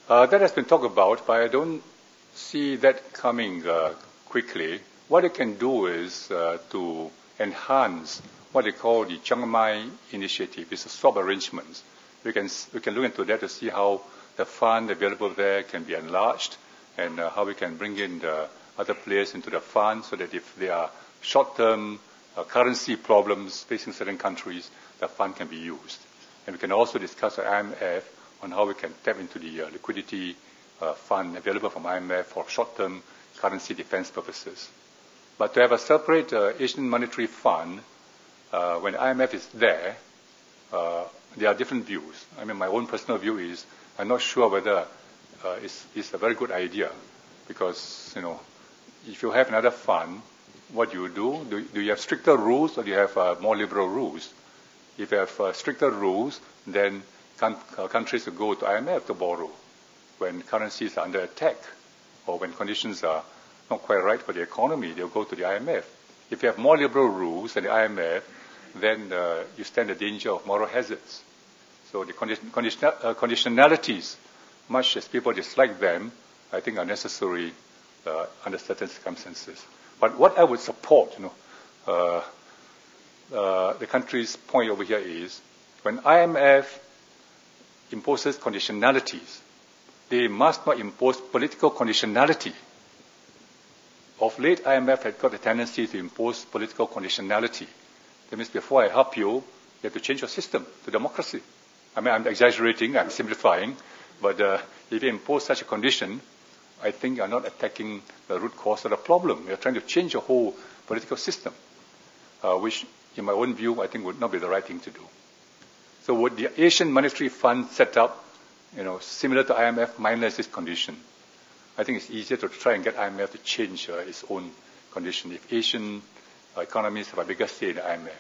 That has been talked about, but I don't see that coming quickly. What it can do is to enhance what they call the Chiang Mai Initiative. It's a swap arrangements. We can look into that to see how the fund available there can be enlarged and how we can bring in the other players into the fund so that if there are short-term currency problems facing certain countries, the fund can be used. And we can also discuss with IMF on how we can tap into the liquidity fund available from IMF for short-term currency defense purposes. But to have a separate Asian Monetary Fund, when IMF is there, there are different views. I mean, my own personal view is I'm not sure whether it's a very good idea because, if you have another fund, what do? Do you have stricter rules or do you have more liberal rules? If you have stricter rules, then countries will go to IMF to borrow when currencies are under attack or when conditions are not quite right for the economy, they'll go to the IMF. If you have more liberal rules than the IMF, then you stand the danger of moral hazards. So the conditionalities, much as people dislike them, I think are necessary under certain circumstances. But what I would support, the country's point over here is when IMF imposes conditionalities, they must not impose political conditionality. Of late, IMF had got a tendency to impose political conditionality. That means before I help you, you have to change your system to democracy. I mean, I'm exaggerating, I'm simplifying, but if you impose such a condition, I think you're not attacking the root cause of the problem. You're trying to change your whole political system, which, in my own view, I think would not be the right thing to do. So would the Asian Monetary Fund set up, similar to IMF minus this condition? I think it's easier to try and get IMF to change its own condition if Asian economies have a bigger say in the IMF.